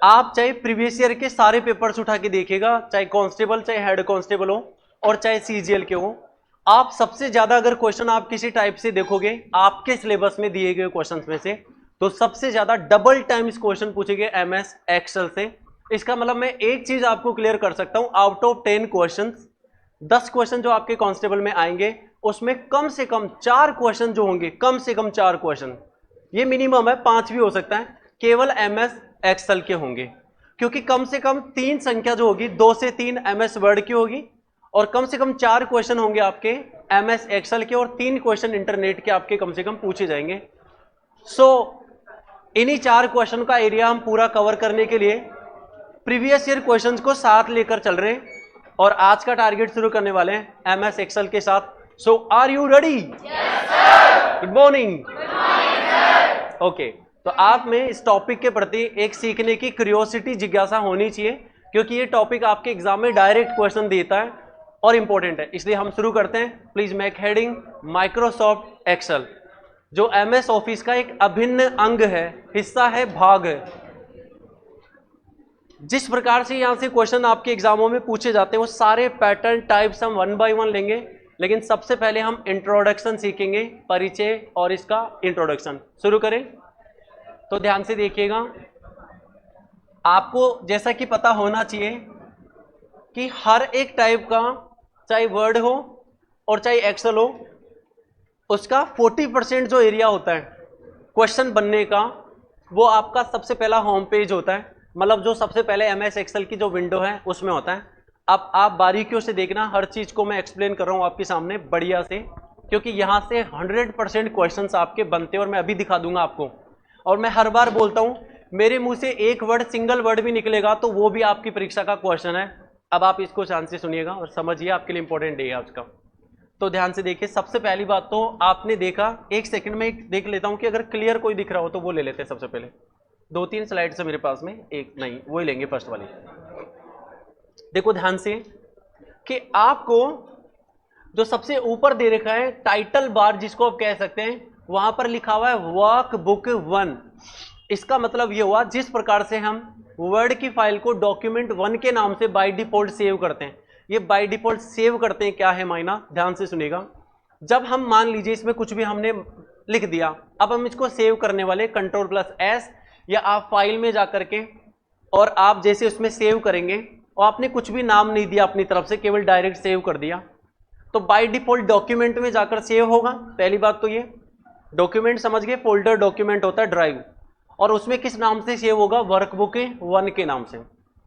आप चाहे previous year के सारे पेपर्स उठा के देखिएगा, चाहे कांस्टेबल, चाहे हेड कांस्टेबल हो और चाहे सीजीएल के हो, आप सबसे ज्यादा अगर क्वेश्चन आप किसी टाइप से देखोगे आपके सिलेबस में दिए गए क्वेश्चंस में से, तो सबसे ज्यादा डबल टाइम्स क्वेश्चन पूछेंगे एमएस एक्सेल से। इसका मतलब मैं एक चीज आपको क्लियर कर सकता हूं, आउट ऑफ 10 क्वेश्चंस 10 क्वेश्चन जो आपके कांस्टेबल में आएंगे उसमें कम से कम 4 क्वेश्चन जो होंगे, कम से कम 4 क्वेश्चन, ये मिनिमम है, 5 भी हो सकता है, केवल एमएस एक्सेल के होंगे। क्योंकि कम से कम 3 संख्या जो होगी, 2 से 3 एमएस वर्ड की होगी और कम से कम 4 क्वेश्चन होंगे आपके एमएस एक्सेल के और 3 क्वेश्चन इंटरनेट के आपके कम से कम पूछे जाएंगे। इन्हीं 4 क्वेश्चन का एरिया हम पूरा कवर करने के लिए प्रीवियस ईयर क्वेश्चंस को साथ लेकर चल रहे हैं और आज का टारगेट शुरू करने वाले हैं एमएस एक्सेल के साथ। So are you ready? Good morning. Okay, तो आप में इस टॉपिक के प्रति एक सीखने की क्यूरियोसिटी, जिज्ञासा होनी चाहिए, क्योंकि ये टॉपिक आपके एग्जाम में डायरेक्ट क्वेश्चन देता है और इंपॉर्टेंट है। इसलिए हम शुरू करते हैं। Please make heading Microsoft Excel, जो एमएस ऑफिस का एक अभिन्न अंग है, हिस्सा है, भाग है। जिस प्रकार से यहां से क्वेश्चन आपके एग्जामों में पूछे जाते हैं वो सारे पैटर्न टाइप्स हम 1 बाय 1 लेंगे, लेकिन सबसे पहले हम इंट्रोडक्शन सीखेंगे, परिचय और इसका इंट्रोडक्शन। शुरू करें तो ध्यान से देखिएगा। आपको जैसा कि पता होना चाहिए कि हर एक टाइप का, चाहे वर्ड हो और चाहे एक्सेल हो, उसका 40% जो एरिया होता है क्वेश्चन बनने का, वो आपका सबसे पहला होम पेज होता है। मतलब जो सबसे पहले एमएस एक्सेल की जो विंडो है उसमें होता है। अब आप बारीकियों से देखना, हर चीज को मैं एक्सप्लेन कर रहा हूं आपके सामने बढ़िया से, क्योंकि यहां से 100% क्वेश्चंस आपके बनते हैं और मैं अभी दिखा दूंगा आपको। और मैं हर बार बोलता हूं, मेरे मुंह से एक वर्ड, सिंगल वर्ड भी निकलेगा तो वो भी आपकी परीक्षा का क्वेश्चन है। अब आप इसको ध्यान से सुनिएगा और समझिए, आपके लिए इंपॉर्टेंट डे है आज का। तो ध्यान से देखिए। सबसे पहली बात तो आपने देखा, एक सेकंड में देख लेता हूं कि अगर क्लियर कोई दिख रहा हो तो वो ले लेते हैं सबसे पहले। 2-3 स्लाइड से मेरे पास में, एक नहीं, वो ही लेंगे फर्स्ट वाली। देखो ध्यान से कि आपको जो सबसे ऊपर दे रखा है टाइटल बार, जिसको आप कह सकते हैं, वहां पर लिखा हुआ है वर्क बुक 1। इसका मतलब ये हुआ, जिस प्रकार से हम वर्ड की फाइल को डॉक्यूमेंट 1 के नाम से बाय डिफॉल्ट सेव करते हैं, ये बाय डिफॉल्ट सेव करते हैं, क्या है मायना, ध्यान से सुनिएगा। जब हम मान लीजिए इसमें कुछ भी हमने लिख दिया, अब हम इसको सेव करने वाले Ctrl+S, या आप फाइल में जाकर के और आप जैसे उसमें सेव करेंगे और आपने कुछ भी नाम नहीं दिया अपनी तरफ से, केवल डायरेक्ट सेव कर दिया, तो बाय डिफॉल्ट डॉक्यूमेंट में जाकर सेव होगा। पहली बात तो ये, डॉक्यूमेंट समझ गए, फोल्डर डॉक्यूमेंट होता है ड्राइव, और उसमें किस नाम से सेव होगा, वर्कबुक 1 के नाम से।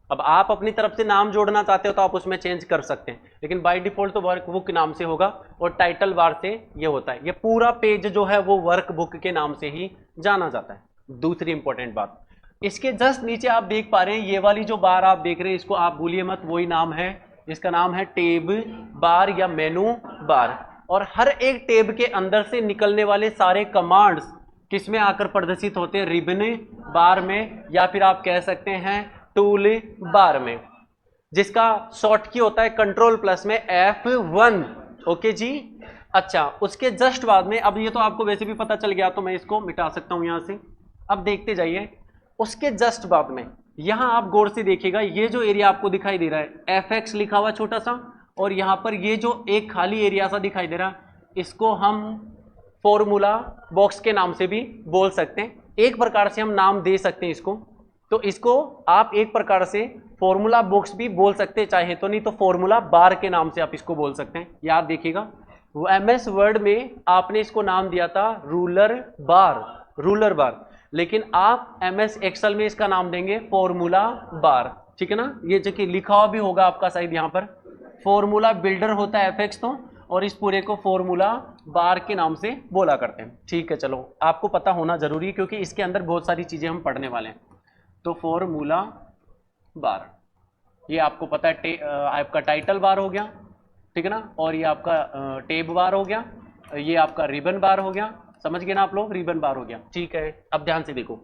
अब आप अपनी तरफ से नाम जोड़ना चाहते हो तो आप उसमें चेंज कर सकते हैं, लेकिन बाय डिफॉल्ट तो वर्कबुक नाम से होगा और टाइटल बार से ये होता है। ये पूरा पेज जो है वो वर्कबुक के नाम से ही जाना जाता है। दूसरी इंपॉर्टेंट बात, इसके जस्ट नीचे आप देख पा रहे हैं, ये वाली जो बार आप देख रहे हैं, इसको आप भूलिए मत, वही नाम है, इसका नाम है टेब बार या मेनू बार। और हर एक टेब के अंदर से निकलने वाले सारे कमांड्स किसमें आकर प्रदर्शित होते हैं, रिबन बार में, या फिर आप कह सकते हैं टूल बार में, जिसका शॉर्ट की होता है Ctrl+ में F1। ओके जी। अच्छा, उसके जस्ट बाद में, अब ये तो आपको वैसे भी पता चल गया तो मैं इसको मिटा सकता हूं यहां से। अब देखते जाइए, उसके जस्ट बाद में यहां आप गौर से देखिएगा, ये जो एरिया आपको दिखाई दे रहा है FX लिखा हुआ छोटा सा, और यहां पर ये जो एक खाली एरिया सा दिखाई दे रहा है, इसको हम फॉर्मूला बॉक्स के नाम से भी बोल सकते हैं। एक प्रकार से हम नाम दे सकते हैं इसको, तो इसको आप एक प्रकार से फॉर्मूला बॉक्स भी बोल सकते हैं चाहे तो, नहीं तो फॉर्मूला बार के नाम से आप इसको बोल सकते हैं। याद देखिएगा, वो एमएस वर्ड में आपने इसको नाम दिया था रूलर बार, लेकिन आप एमएस एक्सेल में इसका नाम देंगे फॉर्मूला बार। ठीक है ना, ये जो कि लिखा हुआ भी होगा आपका शायद यहाँ पर, फॉर्मूला बिल्डर होता है FX तो, और इस पूरे को फॉर्मूला बार के नाम से बोला करते हैं। ठीक है, चलो आपको पता होना जरूरी है क्योंकि इसके अंदर बहुत सारी चीजें हम पढ़ने वाले हैं। तो फॉर्मूला बार, ये आपको पता है, आपका टाइटल बार हो गया, ठीक है ना, और ये आपका टेब बार हो गया, ये आपका रिबन बार हो गया, समझ गए ना आप लोग, रिबन बार हो गया। ठीक है, अब ध्यान से देखो,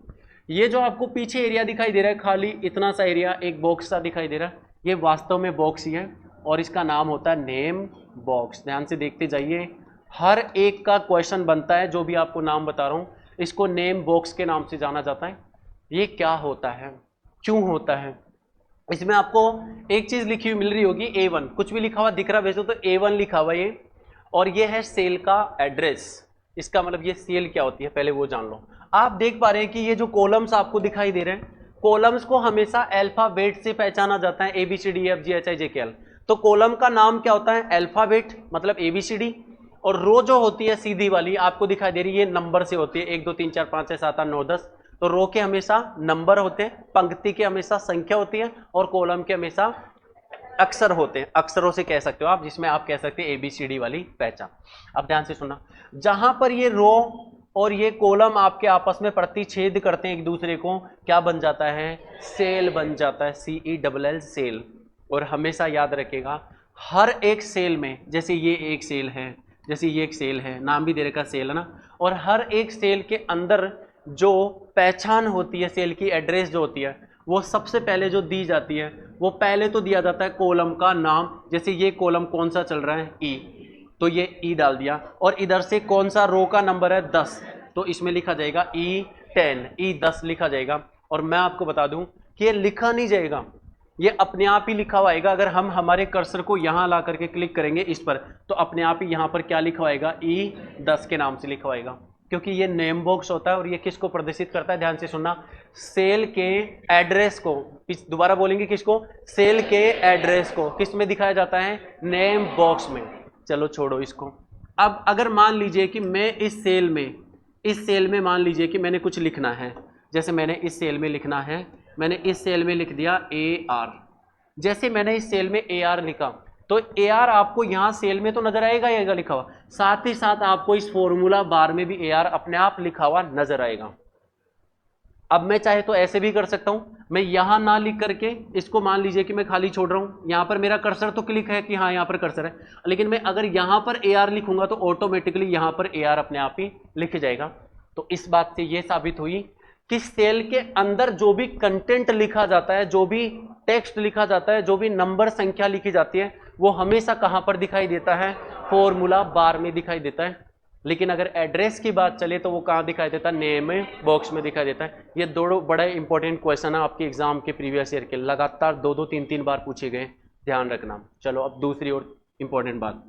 ये जो आपको पीछे एरिया दिखाई दे रहा है, खाली इतना सा एरिया, एक बॉक्स सा दिखाई दे रहा है, ये वास्तव में बॉक्स ही है और इसका नाम होता है नेम बॉक्स। ध्यान से देखते जाइए, हर एक का क्वेश्चन बनता है, जो भी आपको नाम बता रहा हूं, इसको नेम बॉक्स के नाम से जाना जाता है। ये क्या होता है, क्यों होता है? इसमें आपको एक चीज लिखी हुई मिल रही होगी A1, कुछ भी लिखा हुआ दिख रहा वैसे तो A1 लिखा हुआ ये, और ये है सेल का एड्रेस। इसका मतलब ये सेल क्या होती है पहले वो जान लो। आप देख पा रहे हैं कि ये जो कॉलम्स आपको दिखाई दे रहे हैं, कॉलम्स को हमेशा अल्फाबेट से पहचाना जाता है, ABCDEFGHIJKL। तो कॉलम का नाम क्या होता है? अल्फाबेट, मतलब ABCD। और रो जो होती है सीधी वाली आपको दिखाई दे रही है, ये नंबर से होती है, 1 2 3 4 5 6 7 8 9 10। तो रो के हमेशा नंबर होते हैं, पंक्ति के हमेशा संख्या होती है, और कॉलम के हमेशा अक्षर होते हैं, अक्षरों से कह सकते हो आप, जिसमें आप कह सकते हैं ABCD वाली पहचान। अब ध्यान से सुनना, जहां पर ये रो और ये कॉलम आपके आपस में प्रतिच्छेद करते हैं एक दूसरे को, क्या बन जाता है? सेल बन जाता है, CELL सेल। और हमेशा याद रखेगा हर एक सेल में, जैसे ये एक सेल है, जैसे ये एक सेल है, नाम भी दे रखा सेल है ना, और हर एक सेल के अंदर जो पहचान होती है, सेल की एड्रेस जो होती है, वो सबसे पहले जो दी जाती है, वो पहले तो दिया जाता है कॉलम का नाम। जैसे ये कॉलम कौन सा चल रहा है? E, तो ये E डाल दिया, और इधर से कौन सा रो का नंबर है? 10, तो इसमें लिखा जाएगा E10, E10 लिखा जाएगा। और मैं आपको बता दूं कि ये लिखा नहीं जाएगा, ये अपने आप ही लिखा हुआ आएगा। अगर हम हमारे कर्सर को यहां ला करके क्लिक करेंगे इस पर, तो अपने आप ही यहां पर क्या लिखा होगा? E10 के नाम से लिखा होगा, क्योंकि ये नेम बॉक्स होता है। और ये किसको प्रदर्शित करता है? ध्यान से सुनना, सेल के एड्रेस को, दोबारा बोलेंगे किसको? सेल के एड्रेस को किस में दिखाया जाता है? नेम बॉक्स में। चलो छोड़ो इसको। अब अगर मान लीजिए कि मैं इस सेल में मान लीजिए कि मैंने कुछ लिखना है, जैसे मैंने इस सेल में लिखना है, मैंने इस सेल में लिख दिया AR। जैसे मैंने इस सेल में AR लिखा, तो AR आपको यहां सेल में तो नजर आएगा लिखा हुआ, साथ ही साथ आपको इस फॉर्मूला बार में भी AR अपने आप लिखा हुआ नजर आएगा। अब मैं चाहे तो ऐसे भी कर सकता हूं, मैं यहां ना लिख करके इसको मान लीजिए कि मैं खाली छोड़ रहा हूं, यहां पर मेरा कर्सर तो क्लिक है कि हाँ यहां पर कर्सर है, लेकिन मैं अगर यहां पर AR लिखूंगा तो ऑटोमेटिकली यहां पर AR अपने आप ही लिख जाएगा। तो इस बात से यह साबित हुई कि सेल के अंदर जो भी कंटेंट लिखा जाता है, जो भी टेक्स्ट लिखा जाता है, जो भी नंबर संख्या लिखी जाती है, वो हमेशा कहां पर दिखाई देता है? फॉर्मूला बार में दिखाई देता है। लेकिन अगर एड्रेस की बात चले तो वो कहां दिखाई देता है? नेम बॉक्स में दिखाई देता है। ये दोनों बड़ा इंपॉर्टेंट क्वेश्चन है आपके एग्जाम के प्रीवियस ईयर के, लगातार 2 3 बार पूछे गए, ध्यान रखना। चलो अब दूसरी और इंपॉर्टेंट बात,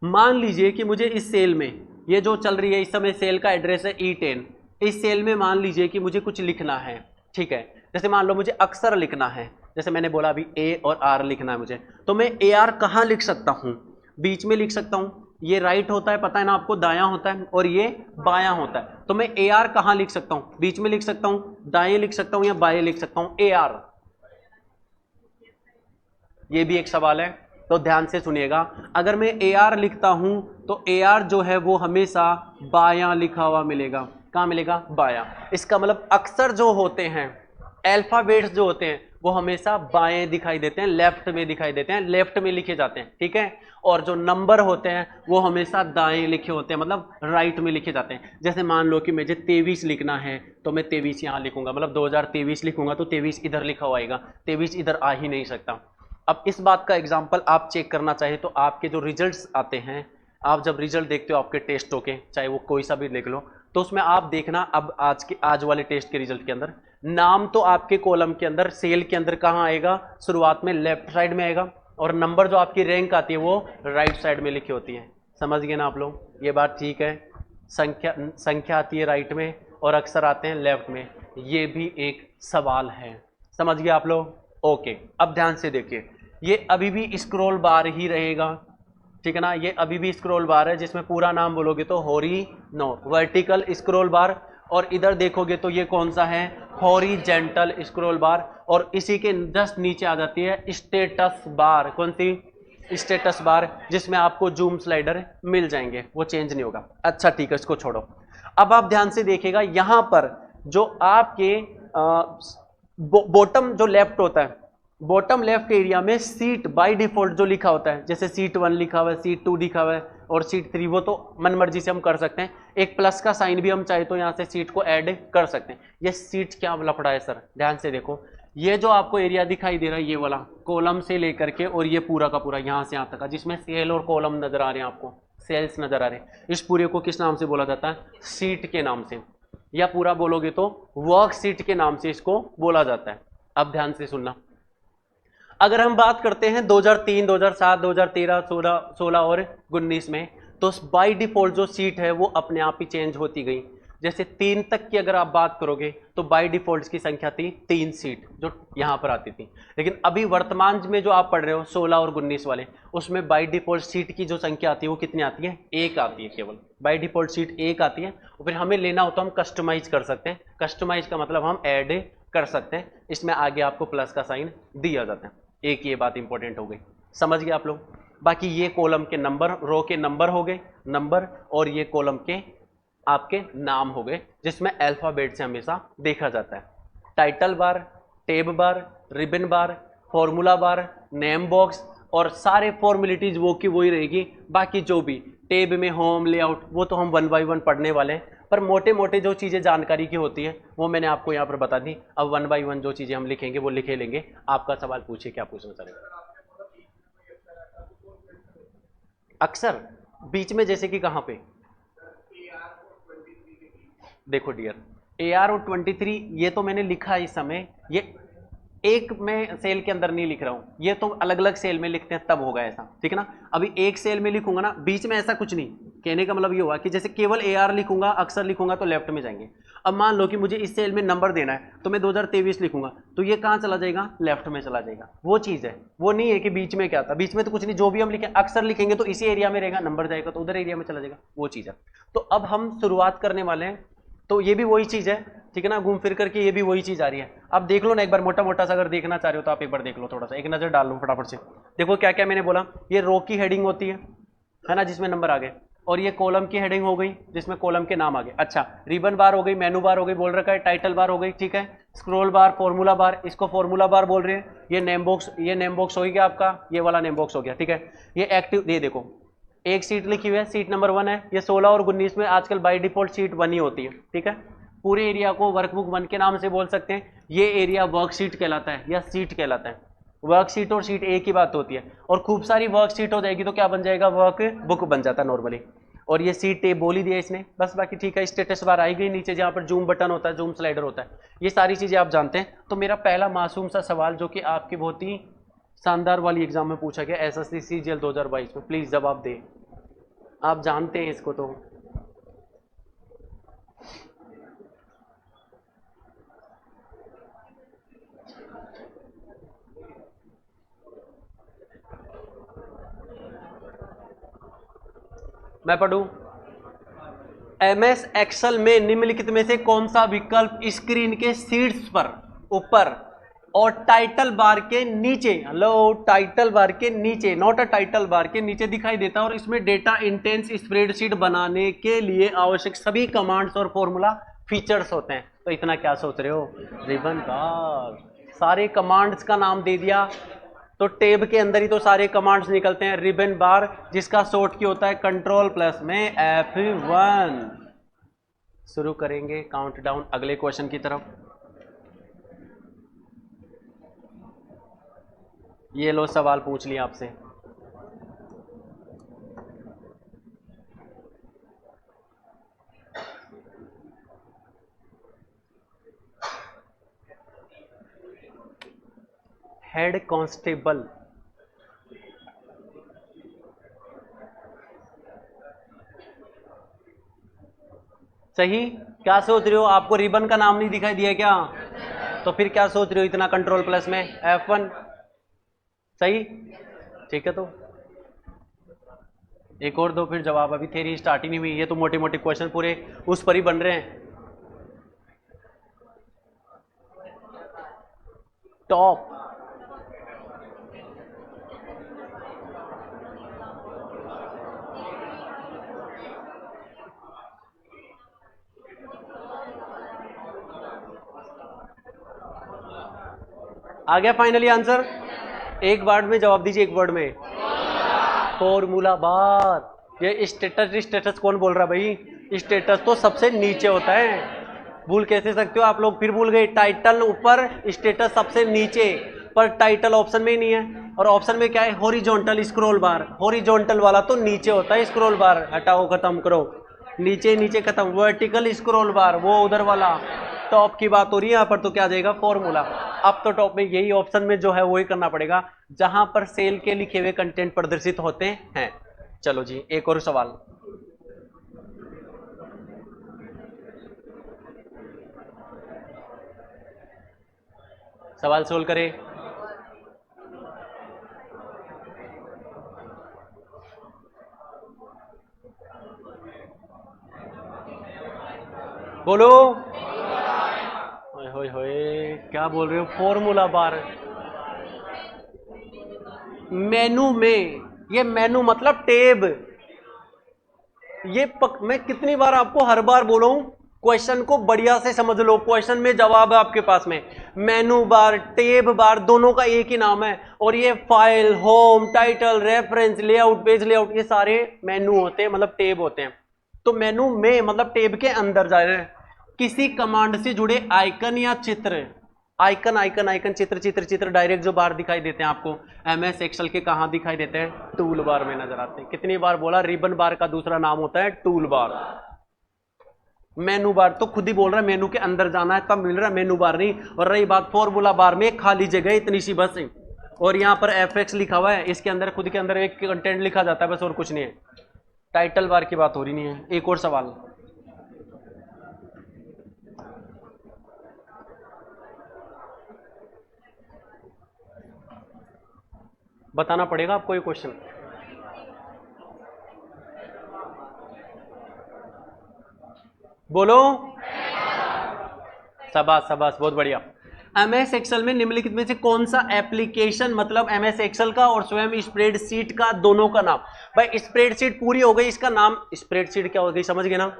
मान लीजिए कि मुझे इस सेल में, ये जो चल रही है इस समय सेल का एड्रेस है E10, इस सेल में मान लीजिए कि मुझे कुछ लिखना है, ठीक है। जैसे मान लो मुझे अक्षर लिखना है, जैसे मैंने बोला अभी A और R लिखना है मुझे, तो मैं AR कहाँ लिख सकता हूँ? बीच में लिख सकता हूँ। ये राइट होता है, पता है ना आपको, दायां होता है, और ये बायां होता है। तो मैं AR कहाँ लिख सकता हूँ? बीच में लिख सकता हूँ, दाएं लिख सकता हूँ, या बाएं लिख सकता हूँ AR? ये भी एक सवाल है, तो ध्यान से सुनिएगा। अगर मैं AR लिखता हूं तो AR जो है वो हमेशा बायां लिखा हुआ मिलेगा। कहां मिलेगा? बायां। इसका मतलब अक्षर जो होते हैं, अल्फाबेट्स जो होते हैं, वो हमेशा बाएं दिखाई देते हैं, लेफ्ट में दिखाई देते हैं, लेफ्ट में लिखे जाते हैं, ठीक है। और जो नंबर होते हैं वो हमेशा दाएं लिखे होते हैं, मतलब राइट में लिखे जाते हैं। जैसे मान लो कि मुझे 23 लिखना है, तो मैं 23 यहां लिखूंगा, मतलब 2023 लिखूंगा तो 23 इधर लिखा हुआ आएगा, 23 इधर आ ही नहीं सकता। अब इस बात का एग्जाम्पल आप चेक करना चाहे तो आपके जो रिजल्ट्स आते हैं, आप जब रिजल्ट देखते हो आपके टेस्टों के, चाहे वो कोई सा भी देख लो, तो उसमें आप देखना, अब आज वाले टेस्ट के रिजल्ट के अंदर नाम तो आपके कॉलम के अंदर, सेल के अंदर कहाँ आएगा? शुरुआत में लेफ्ट साइड में आएगा, और नंबर जो आपकी रैंक आती है वो राइट साइड में लिखी होती है। समझ गए ना आप लोग? ये बात ठीक है। संख्या आती है राइट में और अक्षर आते हैं लेफ्ट में, ये भी एक सवाल है। समझ गए आप लोग? ओके, अब ध्यान से देखिए, ये अभी भी स्क्रॉल बार ही रहेगा, ठीक है ना। ये अभी भी स्क्रॉल बार है, जिसमें पूरा नाम बोलोगे तो वर्टिकल स्क्रॉल बार, और इधर देखोगे तो ये कौन सा है? हॉरिजेंटल स्क्रॉल बार। और इसी के जस्ट नीचे आ जाती है स्टेटस बार। कौन सी? स्टेटस बार, जिसमें आपको जूम स्लाइडर मिल जाएंगे, वो चेंज नहीं होगा। अच्छा ठीक है, इसको छोड़ो। अब आप ध्यान से देखिएगा, यहां पर जो आपके बॉटम जो लेफ्ट होता है, बॉटम लेफ्ट एरिया में सीट बाय डिफॉल्ट जो लिखा होता है, जैसे सीट 1 लिखा हुआ है, सीट 2 लिखा हुआ है, और सीट 3, वो तो मन मर्जी से हम कर सकते हैं। एक प्लस का साइन भी हम चाहे तो यहाँ से सीट को ऐड कर सकते हैं। ये सीट क्या लफड़ा है सर? ध्यान से देखो, ये जो आपको एरिया दिखाई दे रहा है, ये वाला कॉलम से लेकर के और ये पूरा का पूरा यहाँ से यहाँ तक का, जिसमें सेल और कॉलम नजर आ रहे हैं, आपको सेल्स नजर आ रहे हैं, इस पूरे को किस नाम से बोला जाता है? सीट के नाम से। या पूरा बोलोगे तो वर्कशीट के नाम से इसको बोला जाता है। अब ध्यान से सुनना, अगर हम बात करते हैं 2003, 2007, 2013, 16 और 19 में, तो बाय डिफॉल्ट जो सीट है वो अपने आप ही चेंज होती गई। जैसे 3 तक की अगर आप बात करोगे तो बाय डिफॉल्ट की संख्या थी 3 सीट जो यहां पर आती थी। लेकिन अभी वर्तमान में जो आप पढ़ रहे हो 16 और 19 वाले, उसमें बाय डिफॉल्ट सीट की जो संख्या आती है वो कितनी आती है? 1 आती है। केवल बाय डिफॉल्ट सीट 1 आती है। और फिर हमें लेना हो तो हम कस्टमाइज कर सकते हैं। कस्टमाइज का मतलब हम ऐड कर सकते हैं, इसमें आगे आपको प्लस का साइन दिया जाता है। एक ये बात इंपॉर्टेंट हो गई, समझ गए आप लोग। बाकी ये कॉलम के नंबर, रो के नंबर हो गए नंबर, और ये कॉलम के आपके नाम हो गए, जिसमें अल्फाबेट से हमेशा देखा जाता है। टाइटल बार, टेब बार, रिबन बार, फॉर्मूला बार, नेम बॉक्स, और सारे फॉर्मेलिटीज वो की वही रहेगी। बाकी जो भी टेब में होम लेआउट वो तो हम 1 बाय 1 पढ़ने वाले हैं, पर मोटे मोटे जो चीज़ें जानकारी की होती है वो मैंने आपको यहाँ पर बता दी। अब 1 बाय 1 जो चीज़ें हम लिखेंगे वो लिखे लेंगे। आपका सवाल पूछिए, क्या पूछना चाहेंगे? अक्सर बीच में जैसे कि कहाँ पे? देखो डियर, AR और 23 ये तो मैंने लिखा है इस समय, ये एक मैं सेल के अंदर नहीं लिख रहा हूँ, ये तो अलग अलग सेल में लिखते हैं तब होगा ऐसा, ठीक है ना। अभी एक सेल में लिखूंगा ना, बीच में ऐसा कुछ नहीं। कहने का मतलब ये हुआ कि जैसे केवल AR लिखूंगा, अक्सर लिखूंगा तो लेफ्ट में जाएंगे। अब मान लो कि मुझे इस सेल में नंबर देना है तो मैं 2023 लिखूंगा, तो ये कहाँ चला जाएगा? लेफ्ट में चला जाएगा। वो चीज़ है, वो नहीं है कि बीच में क्या था। बीच में तो कुछ नहीं, जो भी हम लिखें अक्सर लिखेंगे तो इसी एरिया में रहेगा, नंबर जाएगा तो उधर एरिया में चला जाएगा, वो चीज़ है। तो अब हम शुरुआत करने वाले हैं, तो ये भी वही चीज़ है, ठीक है ना। घूम फिर करके ये भी वही चीज़ आ रही है। अब देख लो ना एक बार, मोटा मोटा सा अगर देखना चाह रहे हो तो आप एक बार देख लो, थोड़ा सा एक नज़र डाल लो फटाफट से। देखो क्या क्या मैंने बोला, ये रो की हेडिंग होती है ना, जिसमें नंबर आ गए, और ये कॉलम की हेडिंग हो गई जिसमें कॉलम के नाम आ गए। अच्छा, रिबन बार हो गई, मेनू बार हो गई बोल रखा है, टाइटल बार हो गई, ठीक है, स्क्रॉल बार, फॉर्मूला बार, इसको फॉर्मूला बार बोल रहे हैं। ये नेम बॉक्स, ये नेम बॉक्स हो गया आपका, ये वाला नेम बॉक्स हो गया, ठीक है। ये एक्टिव, ये देखो एक सीट लिखी हुई है, सीट नंबर 1 है। ये 16 और 19 में आजकल बाई डिफॉल्ट सीट 1 ही होती है, ठीक है। पूरे एरिया को वर्कबुक 1 के नाम से बोल सकते हैं। ये एरिया वर्कशीट कहलाता है या सीट कहलाता है। वर्कशीट और सीट एक ही बात होती है, और खूब सारी वर्कशीट हो जाएगी तो क्या बन जाएगा? वर्क बुक बन जाता है नॉर्मली। और ये सीट टेब बोल ही दिया इसने, बस बाकी ठीक है। स्टेटस बार आई गई नीचे, जहाँ पर जूम बटन होता है, जूम स्लाइडर होता है, ये सारी चीज़ें आप जानते हैं। तो मेरा पहला मासूम सा सवाल जो कि आपकी बहुत ही शानदार वाली एग्जाम में पूछा गया, SSC CGL 2022 में, प्लीज़ जवाब दें। आप जानते हैं इसको तो। मैं पढ़ूं? MS एक्सेल में निम्नलिखित में से कौन सा विकल्प स्क्रीन के शीर्ष पर ऊपर और टाइटल बार के नीचे, हेलो, टाइटल बार के नीचे, नॉट अ टाइटल बार के नीचे दिखाई देता है, और इसमें डेटा इंटेंस स्प्रेडशीट बनाने के लिए आवश्यक सभी कमांड्स और फॉर्मूला फीचर्स होते हैं। तो इतना क्या सोच रहे हो? रिबन बार, सारे कमांड्स का नाम दे दिया, तो टेब के अंदर ही तो सारे कमांड्स निकलते हैं। रिबन बार जिसका शॉर्ट की होता है कंट्रोल प्लस में F1। शुरू करेंगे काउंटडाउन अगले क्वेश्चन की तरफ। ये लो सवाल पूछ लिया आपसे। हेड कांस्टेबल, सही। क्या सोच रहे हो? आपको रिबन का नाम नहीं दिखाई दिया क्या? तो फिर क्या सोच रहे हो इतना कंट्रोल प्लस में F1? सही, ठीक है। तो एक और दो फिर जवाब, अभी थ्योरी स्टार्ट ही नहीं हुई। ये तो मोटे मोटे क्वेश्चन पूरे उस पर ही बन रहे हैं। टॉप, आ गया फाइनली आंसर? एक वर्ड में जवाब दीजिए, एक वर्ड में। Formula bar. ये स्टेटस कौन बोल रहा भाई? स्टेटस तो सबसे नीचे होता है, भूल कैसे सकते हो आप लोग? फिर भूल गए, टाइटल ऊपर, स्टेटस सबसे नीचे, पर टाइटल ऑप्शन में ही नहीं है। और ऑप्शन में क्या है? हॉरिजॉन्टल स्क्रॉल बार। हॉरिजॉन्टल वाला तो नीचे होता है स्क्रॉल बार। हटाओ, खत्म करो। नीचे नीचे खत्म, वर्टिकल स्क्रॉल बार वो उधर वाला, टॉप की बात हो रही है यहाँ पर, तो क्या जाएगा फॉर्मूला। अब तो टॉप में यही ऑप्शन में जो है वही करना पड़ेगा जहां पर सेल के लिखे हुए कंटेंट प्रदर्शित होते हैं। चलो जी एक और सवाल, सवाल सोल्व करें। बोलो, होए होए क्या बोल रहे हो, फॉर्मूला बार। मेनू में, ये मेनू मतलब टेब, मैं कितनी बार आपको हर बार बोला हूं, क्वेश्चन को बढ़िया से समझ लो, क्वेश्चन में जवाब है आपके पास में। मेनू बार, टेब बार दोनों का एक ही नाम है, और ये file, home, title, reference, layout, page layout, ये सारे मेनू होते हैं, मतलब टेब होते हैं। तो मेनू में मतलब टेब के अंदर जा रहे हैं, किसी कमांड से जुड़े आइकन या चित्र, आइकन आइकन आइकन, चित्र चित्र चित्र डायरेक्ट जो बार दिखाई देते हैं आपको एमएस एक्सेल के, कहां दिखाई देते हैं, टूल बार में नजर आते हैं। कितनी बार बोला, रिबन बार का दूसरा नाम होता है टूल बार। मेनू बार तो खुद ही बोल रहा है मेनू के अंदर जाना है तब मिल रहा है, मेनू बार नहीं। और रही बात फॉर्मूला बार में, खाली जगह इतनी सी बस, और यहाँ पर एफएक्स लिखा हुआ है, इसके अंदर खुद के अंदर एक कंटेंट लिखा जाता है बस, और कुछ नहीं है। टाइटल बार की बात हो रही नहीं है। एक और सवाल, बताना पड़ेगा आपको ये क्वेश्चन। बोलो, शाबाश शाबाश, बहुत बढ़िया। एमएस एक्सेल में निम्नलिखित में से कौन सा एप्लीकेशन, मतलब एमएस एक्सेल का और स्वयं स्प्रेडशीट का दोनों का नाम। भाई स्प्रेडशीट पूरी हो गई, इसका नाम स्प्रेडशीट क्या हो गई, समझ गए ना।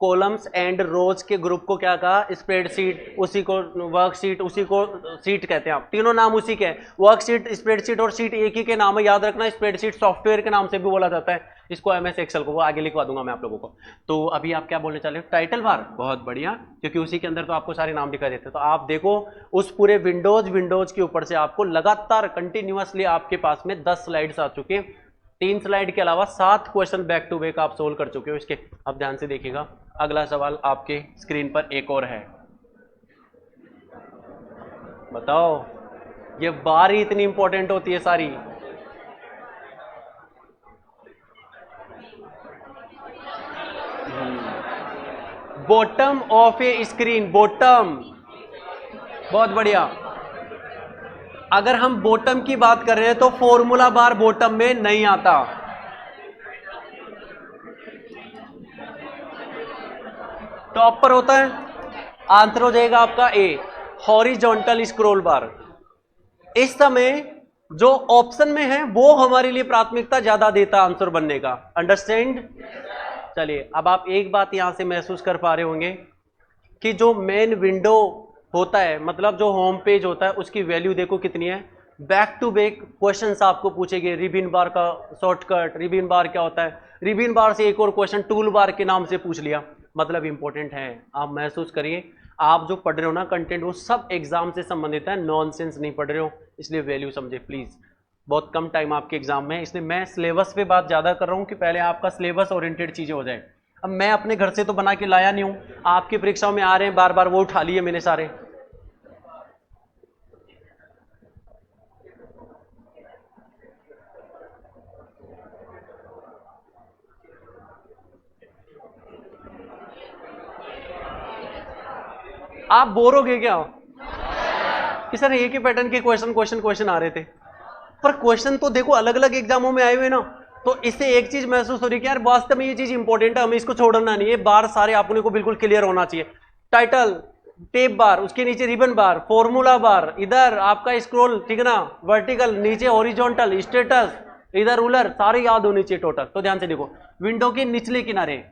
कॉलम्स एंड रोज के ग्रुप को क्या कहा, स्प्रेडशीट, उसी को वर्कशीट, उसी को सीट कहते हैं। आप तीनों नाम उसी के हैं, वर्कशीट, स्प्रेडशीट और सीट एक ही के नाम है, याद रखना। स्प्रेडशीट सॉफ्टवेयर के नाम से भी बोला जाता है इसको, एमएस एक्सेल को, वो आगे लिखवा दूंगा मैं आप लोगों को। तो अभी आप क्या बोलने चले, टाइटल बार, बहुत बढ़िया, क्योंकि उसी के अंदर तो आपको सारे नाम दिखाई देते हैं। तो आप देखो उस पूरे विंडोज के ऊपर से आपको लगातार कंटिन्यूअसली आपके पास में 10 स्लाइड्स आ चुके हैं, 3 स्लाइड के अलावा 7 क्वेश्चन बैक टू बैक आप सोल्व कर चुके हो इसके। अब ध्यान से देखिएगा, अगला सवाल आपके स्क्रीन पर एक और है, बताओ। ये बार ही इतनी इंपॉर्टेंट होती है सारी। Bottom of A screen, bottom, बहुत बढ़िया। अगर हम बॉटम की बात कर रहे हैं तो फॉर्मूला बार बॉटम में नहीं आता, टॉप पर होता है। आंसर हो जाएगा आपका ए, हॉरिजॉन्टल स्क्रॉल बार। इस समय जो ऑप्शन में है वो हमारे लिए प्राथमिकता ज्यादा देता आंसर बनने का, अंडरस्टैंड। चलिए अब आप एक बात यहां से महसूस कर पा रहे होंगे कि जो मेन विंडो होता है, मतलब जो होम पेज होता है, उसकी वैल्यू देखो कितनी है। बैक टू बैक क्वेश्चंस आपको पूछेंगे, रिबिन बार का शॉर्टकट, रिबिन बार क्या होता है, रिबिन बार से एक और क्वेश्चन टूल बार के नाम से पूछ लिया, मतलब इंपॉर्टेंट है। आप महसूस करिए, आप जो पढ़ रहे हो ना कंटेंट, वो सब एग्जाम से संबंधित है, नॉनसेंस नहीं पढ़ रहे हो, इसलिए वैल्यू समझे प्लीज। बहुत कम टाइम आपके एग्जाम में, इसलिए मैं सिलेबस पे बात ज्यादा कर रहा हूँ कि पहले आपका सिलेबस ओरिएंटेड चीजें हो जाए। अब मैं अपने घर से तो बना के लाया नहीं हूं, आपकी परीक्षाओं में आ रहे हैं बार बार, वो उठा लिए मैंने सारे। आप बोर हो गए क्या कि सर एक ही पैटर्न के क्वेश्चन आ रहे थे, पर क्वेश्चन तो देखो अलग अलग एग्जामों में आए हुए ना। तो इससे एक चीज महसूस हो रही है कि यार वास्तव में ये चीज इंपॉर्टेंट है, हमें इसको छोड़ना नहीं है। बार सारे आपने को बिल्कुल क्लियर होना चाहिए। टाइटल, टेप बार, उसके नीचे रिबन बार, फॉर्मूला बार, इधर आपका स्क्रॉल, ठीक है ना, वर्टिकल, नीचे हॉरिजॉन्टल, स्टेटस, इधर रूलर, सारे याद होने चाहिए टोटल। तो ध्यान से देखो, विंडो के निचले किनारे,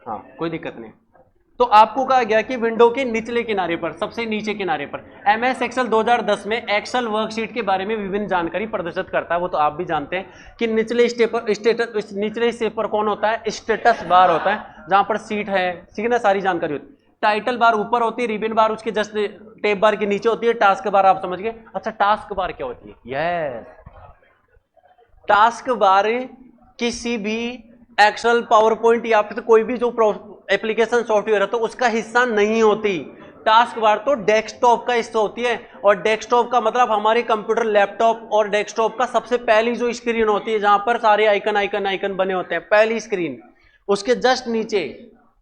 हाँ कोई दिक्कत नहीं। तो आपको कहा गया कि विंडो के निचले किनारे पर, सबसे नीचे किनारे पर, एमएस एक्सेल 2010 में एक्सेल वर्कशीट के बारे में विभिन्न जानकारी प्रदर्शित करता है। वो तो आप भी जानते हैं कि निचले स्टेटस, निचले स्टेप पर कौन होता है, स्टेटस बार होता है, जहां पर सीट है, ठीक है ना, सारी जानकारी होती है। टाइटल बार ऊपर होती है, रिबन बार उसके जस्ट टेप बार के नीचे होती है, टास्क बार आप समझ गए। अच्छा टास्क बार क्या होती है, यस, टास्क बार किसी भी एक्सेल, पावर पॉइंट या फिर कोई भी जो एप्लीकेशन सॉफ्टवेयर है तो उसका हिस्सा नहीं होती। टास्क बार तो डेस्कटॉप का हिस्सा होती है, और डेस्कटॉप का मतलब हमारे कंप्यूटर, लैपटॉप और डेस्कटॉप का सबसे पहली जो स्क्रीन होती है जहां पर सारे आइकन आइकन आइकन बने होते हैं, पहली स्क्रीन, उसके जस्ट नीचे,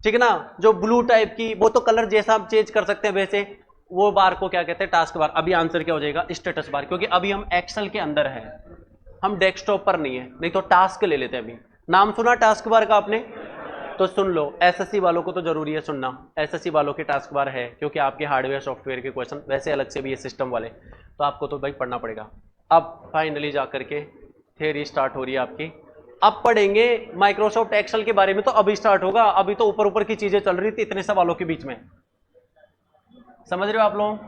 ठीक है ना, जो ब्लू टाइप की, वो तो कलर जैसा आप चेंज कर सकते हैं वैसे, वो बार को क्या कहते हैं, टास्क बार। अभी आंसर क्या हो जाएगा, स्टेटस बार, क्योंकि अभी हम एक्सेल के अंदर है, हम डेस्कटॉप पर नहीं है। नहीं तो टास्क ले लेते हैं। अभी नाम सुना टास्क बार का आपने, तो सुन लो, एसएससी वालों को तो जरूरी है सुनना, एसएससी वालों के टास्क बार है, क्योंकि आपके हार्डवेयर सॉफ्टवेयर के क्वेश्चन वैसे अलग से भी है सिस्टम वाले, तो आपको तो भाई पढ़ना पड़ेगा। अब फाइनली जा करके थियरी स्टार्ट हो रही है आपकी। अब पढ़ेंगे माइक्रोसॉफ्ट एक्सेल के बारे में, तो अभी स्टार्ट होगा, अभी तो ऊपर ऊपर की चीजें चल रही थी इतने सवालों के बीच में, समझ रहे हो आप लोग।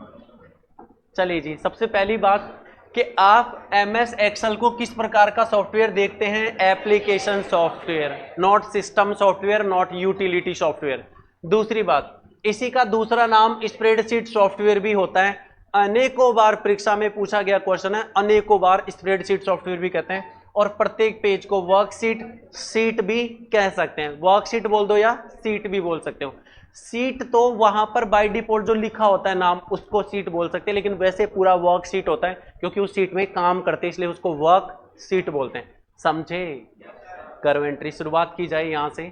चलिए जी, सबसे पहली बात कि आप एमएस एक्सेल को किस प्रकार का सॉफ्टवेयर देखते हैं, application software, not system software, not utility software. दूसरी बात, इसी का दूसरा नाम स्प्रेडशीट सॉफ्टवेयर भी होता है। अनेकों बार परीक्षा में पूछा गया क्वेश्चन है, अनेकों बार स्प्रेडशीट सॉफ्टवेयर भी कहते हैं, और प्रत्येक पेज को वर्कशीट, सीट भी कह सकते हैं। वर्कशीट बोल दो या सीट भी बोल सकते हो। सीट तो वहां पर बाय डिफॉल्ट जो लिखा होता है नाम, उसको सीट बोल सकते हैं, लेकिन वैसे पूरा वर्कशीट होता है, क्योंकि उस सीट में काम करते हैं, इसलिए उसको वर्कशीट बोलते हैं। समझे। कर्व एंट्री शुरुआत की जाए यहां से।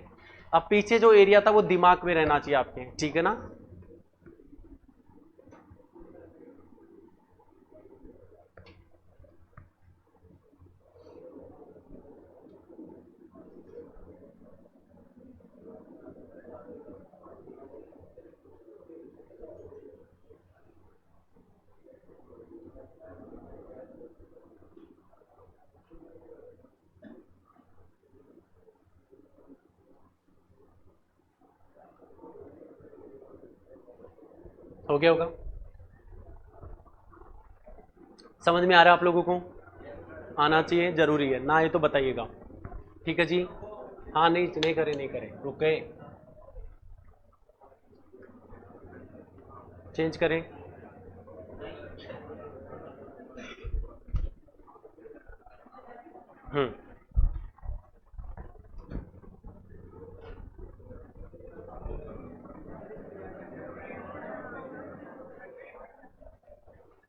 अब पीछे जो एरिया था वो दिमाग में रहना चाहिए आपके, ठीक है ना। हो गया होगा, समझ में आ रहा है आप लोगों को, आना चाहिए, जरूरी है ना, ये तो बताइएगा, ठीक है जी। हाँ नहीं नहीं करे, नहीं करे, रुके, चेंज करें।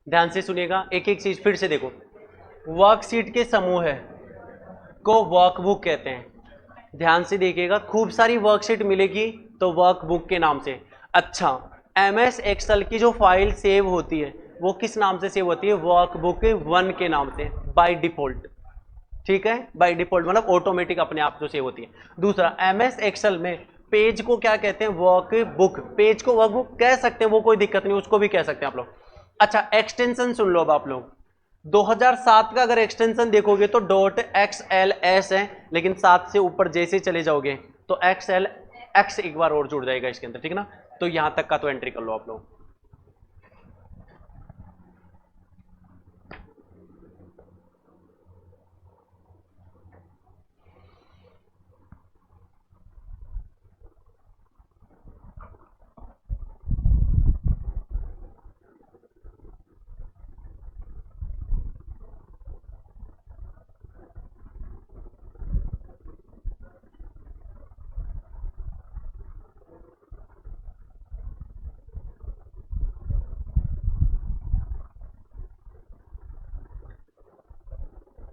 ध्यान से सुनिएगा, एक एक चीज फिर से देखो। वर्कशीट के समूह है को वर्कबुक कहते हैं। ध्यान से देखिएगा, खूब सारी वर्कशीट मिलेगी तो वर्कबुक के नाम से। अच्छा, एमएस एक्सेल की जो फाइल सेव होती है वो किस नाम से सेव होती है, वर्कबुक 1 के नाम से, बाय डिफॉल्ट, ठीक है, बाय डिफॉल्ट मतलब ऑटोमेटिक अपने आप जो सेव होती है। दूसरा, एमएस एक्सेल में पेज को क्या कहते हैं, वर्कबुक। पेज को वर्कबुक कह सकते हैं, वो कोई दिक्कत नहीं, उसको भी कह सकते हैं आप लोग। अच्छा, एक्सटेंशन सुन लो अब आप लोग। 2007 का अगर एक्सटेंशन देखोगे तो .xls है, लेकिन 7 से ऊपर जैसे चले जाओगे तो x एक बार और जुड़ जाएगा इसके अंदर, ठीक है ना। तो यहां तक का तो एंट्री कर लो आप लोग।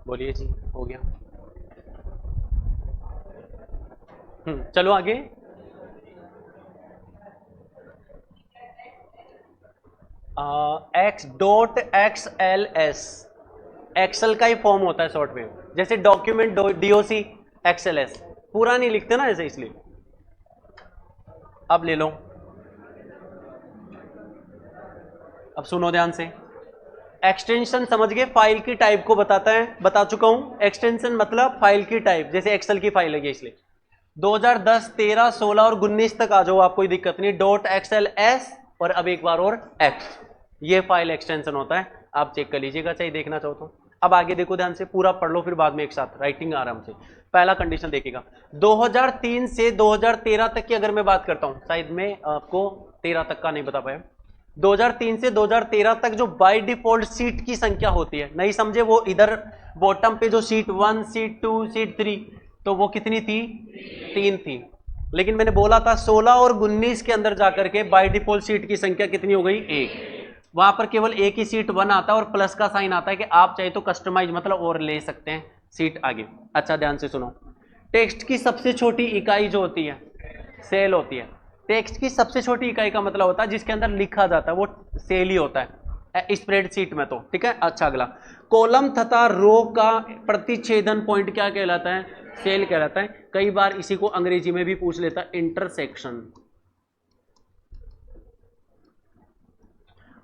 बोलिए जी, हो गया। चलो आगे। x.xls एक्सेल का ही फॉर्म होता है शॉर्ट में, जैसे डॉक्यूमेंट DOC XLS, पूरा नहीं लिखते ना ऐसे, इसलिए। अब ले लो, अब सुनो ध्यान से। एक्सटेंशन समझ गए, फाइल की टाइप को बताता है, बता चुका हूं। एक्सटेंशन मतलब फाइल की टाइप, जैसे एक्सेल की फाइल है इसलिए। 2010, 13, 16 और 19 तक आ जाओ, आप कोई दिक्कत नहीं। .xls और अब एक बार और x, ये फाइल एक्सटेंशन होता है। आप चेक कर लीजिएगा, चाहिए देखना चाहो तो। अब आगे देखो ध्यान से, पूरा पढ़ लो, फिर बाद में एक साथ राइटिंग आराम से। पहला कंडीशन देखिएगा, 2003 से 2013 तक की अगर मैं बात करता हूं, शायद मैं आपको 13 तक का नहीं बता पाया। 2003 से 2013 तक जो बाय डिफॉल्ट सीट की संख्या होती है, नहीं समझे, वो इधर बॉटम पे जो सीट 1, सीट 2, सीट 3, तो वो कितनी थी, 3 थी। लेकिन मैंने बोला था 16 और 19 के अंदर जाकर के बाय डिफॉल्ट सीट की संख्या कितनी हो गई, 1। वहां पर केवल एक ही सीट 1 आता है और प्लस का साइन आता है कि आप चाहे तो कस्टमाइज मतलब और ले सकते हैं सीट आगे। अच्छा ध्यान से सुनो, टेक्स्ट की सबसे छोटी इकाई जो होती है सेल होती है। टेक्स्ट की सबसे छोटी इकाई का मतलब होता है जिसके अंदर लिखा जाता है वो सेल ही होता है स्प्रेडशीट में तो, ठीक है। अच्छा अगला, कॉलम तथा रो का प्रतिच्छेदन पॉइंट क्या कहलाता है, सेल कहलाता है। कई बार इसी को अंग्रेजी में भी पूछ लेता है, इंटरसेक्शन।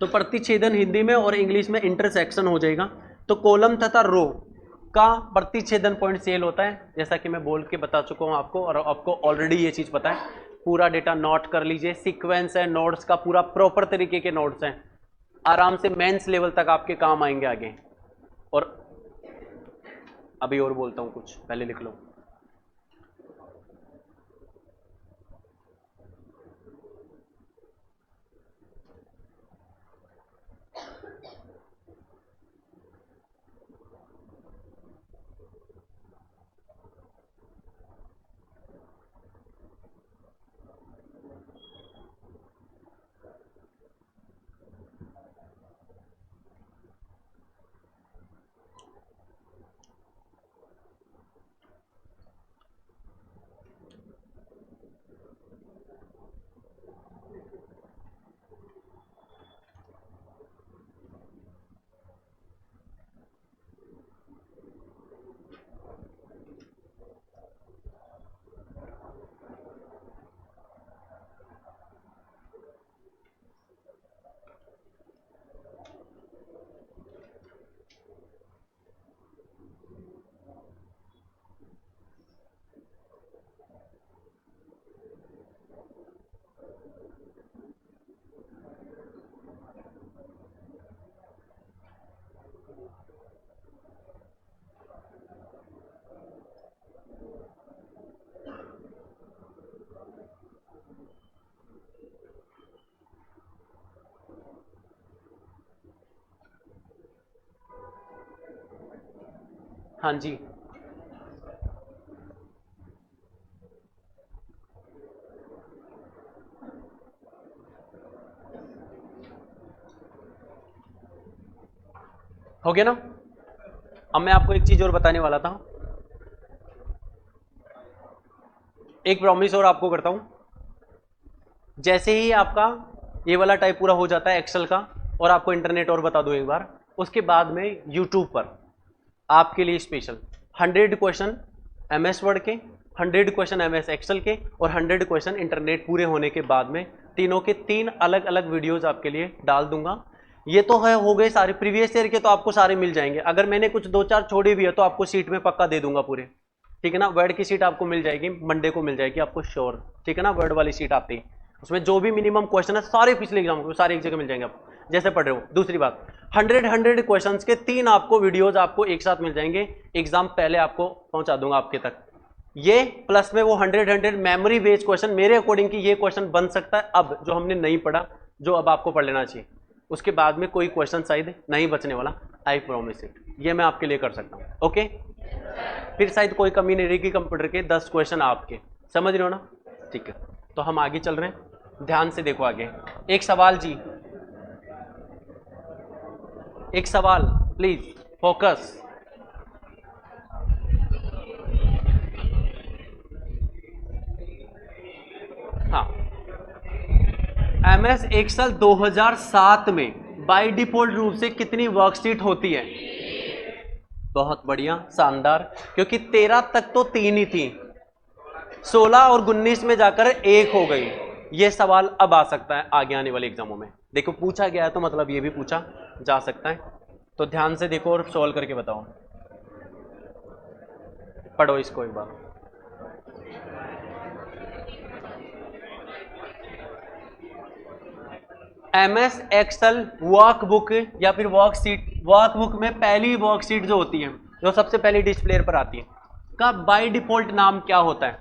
तो प्रतिच्छेदन हिंदी में और इंग्लिश में इंटरसेक्शन हो जाएगा। तो कॉलम तथा रो का प्रतिच्छेदन पॉइंट सेल होता है, जैसा कि मैं बोल के बता चुका हूं आपको, और आपको ऑलरेडी ये चीज पता है। पूरा डेटा नोट कर लीजिए, सीक्वेंस है नोट्स का, पूरा प्रॉपर तरीके के नोट्स हैं, आराम से मेंस लेवल तक आपके काम आएंगे आगे। और अभी और बोलता हूं कुछ, पहले लिख लो। हाँ जी, हो गया ना। अब मैं आपको एक चीज और बताने वाला था, एक प्रॉमिस और आपको करता हूं। जैसे ही आपका ये वाला टाइप पूरा हो जाता है एक्सेल का, और आपको इंटरनेट और बता दूं एक बार, उसके बाद में यूट्यूब पर आपके लिए स्पेशल 100 क्वेश्चन एमएस वर्ड के, 100 क्वेश्चन एमएस एक्सेल के, और 100 क्वेश्चन इंटरनेट पूरे होने के बाद में तीनों के 3 अलग अलग वीडियोस आपके लिए डाल दूंगा। ये तो है हो गए सारे प्रीवियस ईयर के, तो आपको सारे मिल जाएंगे। अगर मैंने कुछ 2-4 छोड़े भी है तो आपको सीट में पक्का दे दूंगा पूरे, ठीक है ना। वर्ड की सीट आपको मिल जाएगी, मंडे को मिल जाएगी आपको श्योर, ठीक है ना। वर्ड वाली सीट आती है, उसमें जो भी मिनिमम क्वेश्चन है सारे पिछले एग्जाम के सारे एक जगह मिल जाएंगे आप जैसे पढ़ रहे हो। दूसरी बात, 100 क्वेश्चंस के 3 आपको वीडियोस आपको एक साथ मिल जाएंगे, एग्जाम पहले आपको पहुंचा दूंगा आपके तक। ये प्लस में वो 100 मेमोरी बेस्ड क्वेश्चन, मेरे अकॉर्डिंग की ये क्वेश्चन बन सकता है अब जो हमने नहीं पढ़ा, जो अब आपको पढ़ लेना चाहिए। उसके बाद में कोई क्वेश्चन शायद नहीं बचने वाला, आई प्रॉमिस इट, ये मैं आपके लिए कर सकता हूँ। ओके, फिर शायद कोई कमी नहीं रहेगी कंप्यूटर के 10 क्वेश्चन आपके, समझ रहे हो ना। ठीक है, तो हम आगे चल रहे हैं, ध्यान से देखो आगे। एक सवाल जी, एक सवाल प्लीज, फोकस। हाँ, एमएस एक्सेल 2007 में बाय डिफॉल्ट रूप से कितनी वर्कशीट होती है? बहुत बढ़िया, शानदार, क्योंकि 13 तक तो 3 ही थी, 16 और 19 में जाकर 1 हो गई। यह सवाल अब आ सकता है आगे आने वाले एग्जामों में, देखो पूछा गया है तो मतलब ये भी पूछा जा सकता है। तो ध्यान से देखो और सॉल्व करके बताओ, पढ़ो इसको एक बार। एमएस एक्सेल वर्कबुक या फिर वर्कशीट, वर्कबुक में पहली वर्कशीट जो होती है, जो सबसे पहली डिस्प्ले पर आती है, का बाय डिफॉल्ट नाम क्या होता है?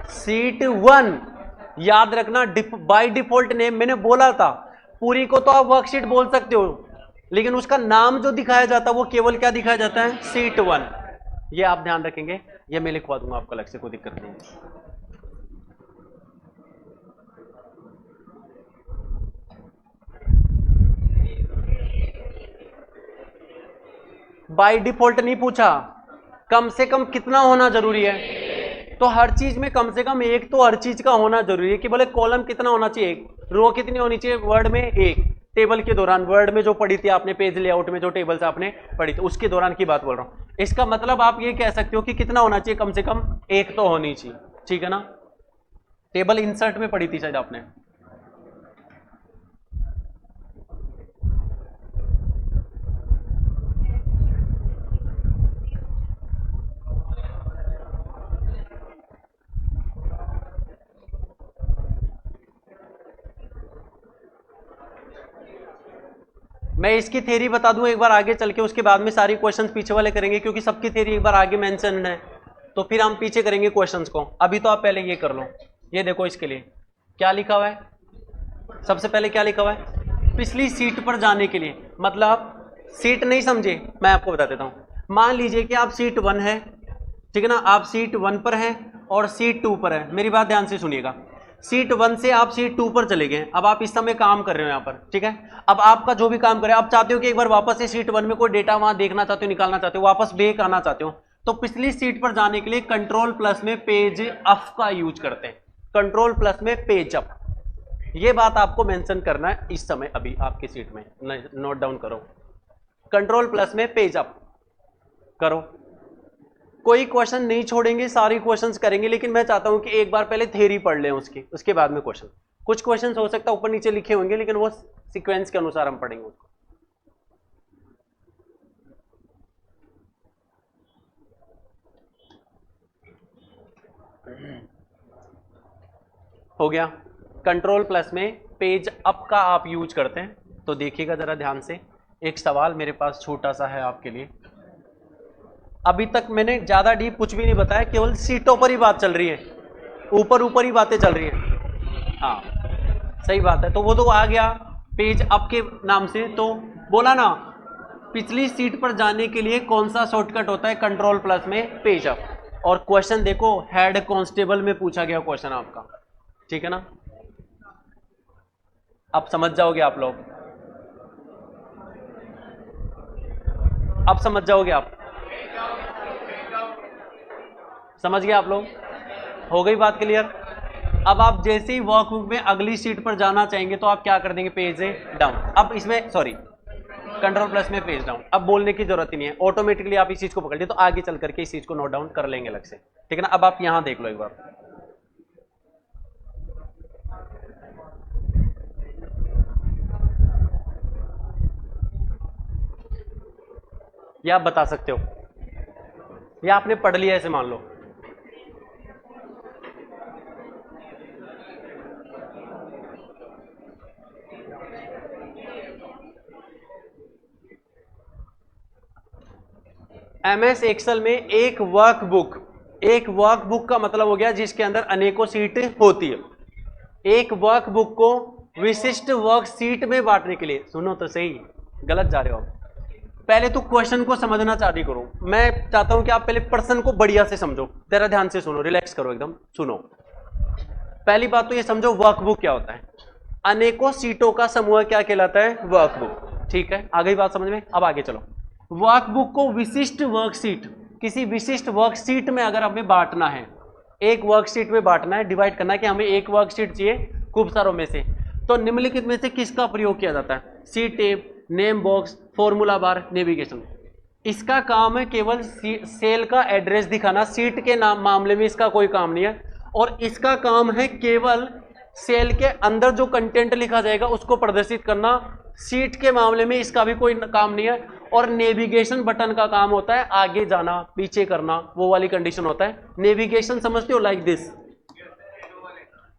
सीट 1। याद रखना, बाय डिफॉल्ट नेम मैंने बोला था, पूरी को तो आप वर्कशीट बोल सकते हो, लेकिन उसका नाम जो दिखाया जाता है वो केवल क्या दिखाया जाता है? सीट 1। ये आप ध्यान रखेंगे, ये मैं लिखवा दूंगा आपको अलग से, कोई दिक्कत नहीं है। बाय डिफॉल्ट नहीं पूछा, कम से कम कितना होना जरूरी है, तो हर चीज में कम से कम एक तो हर चीज का होना जरूरी है कि बोले कॉलम कितना होना चाहिए, एक रो कितनी होनी चाहिए वर्ड में, एक टेबल के दौरान, वर्ड में जो पढ़ी थी आपने, पेज लेआउट में जो टेबल्स आपने पढ़ी थी उसके दौरान की बात बोल रहा हूं। इसका मतलब आप ये कह सकते हो कि कितना होना चाहिए, कम से कम एक तो होनी चाहिए, ठीक है ना। टेबल इंसर्ट में पढ़ी थी शायद आपने। मैं इसकी थ्योरी बता दूं एक बार आगे चल के, उसके बाद में सारी क्वेश्चंस पीछे वाले करेंगे, क्योंकि सबकी थ्योरी एक बार आगे मेंशन है, तो फिर हम पीछे करेंगे क्वेश्चंस को। अभी तो आप पहले ये कर लो। ये देखो इसके लिए क्या लिखा हुआ है, सबसे पहले क्या लिखा हुआ है, पिछली सीट पर जाने के लिए, मतलब सीट नहीं समझे, मैं आपको बता देता हूं। मान लीजिए कि आप सीट 1 है, ठीक है ना, आप सीट 1 पर है और सीट 2 पर है। मेरी बात ध्यान से सुनिएगा, सीट 1 से आप सीट 2 पर चले गए, अब आप इस समय काम कर रहे हो यहाँ पर, ठीक है। अब आपका जो भी काम करे, आप चाहते हो कि एक बार वापस से सीट 1 में कोई डेटा वहां देखना चाहते हो, निकालना चाहते हो, वापस बैक आना चाहते हो, तो पिछली सीट पर जाने के लिए कंट्रोल प्लस में पेज अप का यूज करते हैं। कंट्रोल प्लस में पेज अप, ये बात आपको मेंशन करना है इस समय, अभी आपकी सीट में नोट डाउन करो, कंट्रोल प्लस में पेज अप करो। कोई क्वेश्चन नहीं छोड़ेंगे, सारी क्वेश्चंस करेंगे, लेकिन मैं चाहता हूं कि एक बार पहले थ्योरी पढ़ लें उसकी, उसके बाद में क्वेश्चन। कुछ क्वेश्चंस हो सकता है ऊपर नीचे लिखे होंगे, लेकिन वो सीक्वेंस के अनुसार हम पढ़ेंगे उसको। हो गया, कंट्रोल प्लस में पेज अप का आप यूज करते हैं, तो देखिएगा जरा ध्यान से। एक सवाल मेरे पास छोटा सा है आपके लिए। अभी तक मैंने ज्यादा डीप कुछ भी नहीं बताया, केवल सीटों पर ही बात चल रही है, ऊपर ऊपर ही बातें चल रही है। हाँ सही बात है, तो वो तो आ गया पेज अप के नाम से। तो बोला ना, पिछली सीट पर जाने के लिए कौन सा शॉर्टकट होता है, कंट्रोल प्लस में पेज अप। और क्वेश्चन देखो, हेड कांस्टेबल में पूछा गया क्वेश्चन आपका, ठीक है ना। अब समझ जाओगे आप लोग, अब समझ जाओगे आप, समझ गए आप लोग, हो गई बात क्लियर। अब आप जैसे ही वर्कबुक में अगली सीट पर जाना चाहेंगे तो आप क्या कर देंगे, पेज डाउन। अब इसमें सॉरी, कंट्रोल प्लस में पेज डाउन, अब बोलने की जरूरत ही नहीं है, ऑटोमेटिकली आप इस चीज को पकड़ लिए, तो आगे चल करके इस चीज को नोट डाउन कर लेंगे अलग से, ठीक है ना। अब आप यहां देख लो एक बार, या आप बता सकते हो, या आपने पढ़ लिया ऐसे मान लो। एमएस एक्सेल में एक वर्कबुक, एक वर्कबुक का मतलब हो गया जिसके अंदर अनेकों सीट होती है। एक वर्कबुक को विशिष्ट वर्कशीट में बांटने के लिए, सुनो तो सही, गलत जा रहे हो आप। पहले तो क्वेश्चन को समझना चालू करो, मैं चाहता हूं कि आप पहले पर्सन को बढ़िया से समझो, तेरा ध्यान से सुनो, रिलैक्स करो एकदम, सुनो। पहली बात तो ये समझो वर्कबुक क्या होता है, अनेकों सीटों का समूह क्या कहलाता है, वर्कबुक, ठीक है। आ गई बात समझ में, अब आगे चलो। वर्कबुक को विशिष्ट वर्कशीट, किसी विशिष्ट वर्कशीट में अगर हमें बांटना है, एक वर्कशीट में बांटना है, डिवाइड करना है कि हमें एक वर्कशीट चाहिए खूब सारों में से, तो निम्नलिखित में से किसका प्रयोग किया जाता है, सी टेप, name box, formula bar, navigation. इसका काम है केवल सेल का एड्रेस दिखाना, सीट के नाम मामले में इसका कोई काम नहीं है। और इसका काम है केवल सेल के अंदर जो कंटेंट लिखा जाएगा उसको प्रदर्शित करना, सीट के मामले में इसका भी कोई काम नहीं है। और नेविगेशन बटन का काम होता है आगे जाना, पीछे करना, वो वाली कंडीशन होता है। नेविगेशन समझते हो, लाइक दिस,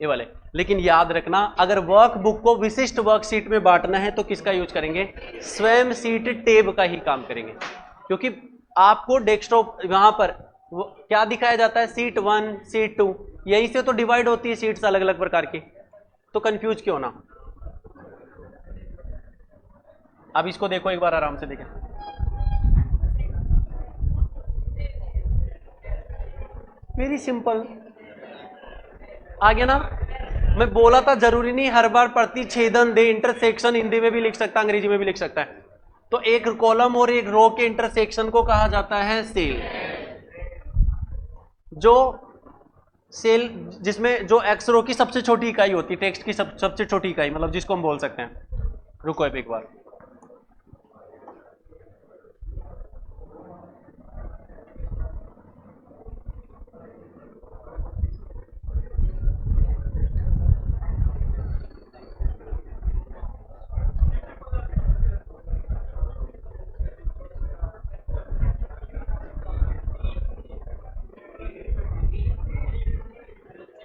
ये वाले। लेकिन याद रखना, अगर वर्कबुक को विशिष्ट वर्कशीट में बांटना है तो किसका यूज करेंगे, स्वयं सीट टेब का ही काम करेंगे, क्योंकि आपको डेस्कटॉप वहां पर क्या दिखाया जाता है, सीट 1, सीट 2, यही से तो डिवाइड होती है सीट्स अलग अलग प्रकार की, तो कंफ्यूज क्यों ना। अब इसको देखो एक बार आराम से, देखें वेरी सिंपल, आ गया ना। मैं बोला था जरूरी नहीं हर बार प्रतिच्छेदन दे, इंटरसेक्शन हिंदी में भी लिख सकता है, अंग्रेजी में भी लिख सकता है। तो एक कॉलम और एक रो के इंटरसेक्शन को कहा जाता है सेल। जो सेल जिसमें जो एक्स रो की सबसे छोटी इकाई होती है, टेक्स्ट की सबसे छोटी इकाई, मतलब जिसको हम बोल सकते हैं। रुको अब एक बार,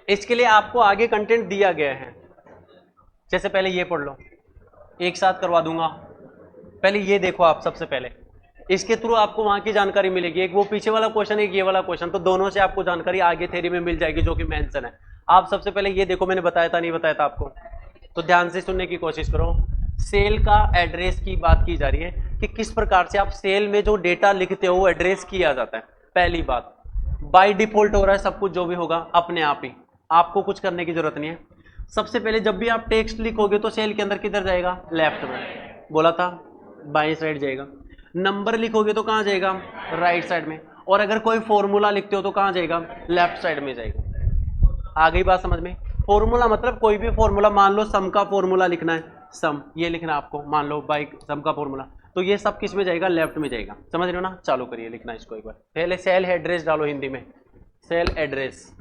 इसके लिए आपको आगे कंटेंट दिया गया है। जैसे पहले ये पढ़ लो, एक साथ करवा दूंगा। पहले ये देखो आप, सबसे पहले इसके थ्रू आपको वहां की जानकारी मिलेगी। एक वो पीछे वाला क्वेश्चन, एक ये वाला क्वेश्चन, तो दोनों से आपको जानकारी आगे थ्योरी में मिल जाएगी जो कि मेंशन है। आप सबसे पहले ये देखो, मैंने बताया था नहीं बताया था आपको, तो ध्यान से सुनने की कोशिश करो। सेल का एड्रेस की बात की जा रही है कि किस प्रकार से आप सेल में जो डेटा लिखते हो वो एड्रेस किया जाता है। पहली बात, बाय डिफॉल्ट हो रहा है सब कुछ, जो भी होगा अपने आप ही, आपको कुछ करने की जरूरत नहीं है। सबसे पहले जब भी आप टेक्स्ट लिखोगे तो सेल के अंदर किधर जाएगा? लेफ्ट में, बोला था बाई साइड जाएगा। नंबर लिखोगे तो कहां जाएगा? राइट साइड में। और अगर कोई फॉर्मूला लिखते हो तो कहां जाएगा? लेफ्ट साइड में जाएगा। आ गई बात समझ में? फॉर्मूला मतलब कोई भी फॉर्मूला, मान लो सम का फॉर्मूला लिखना है, सम ये लिखना आपको, मान लो बाई सम का फॉर्मूला, तो ये सब किस में जाएगा? लेफ्ट में जाएगा। समझ रहे हो ना? चालू करिए लिखना इसको एक बार। पहले सेल एड्रेस डालो हिंदी में, सेल एड्रेस।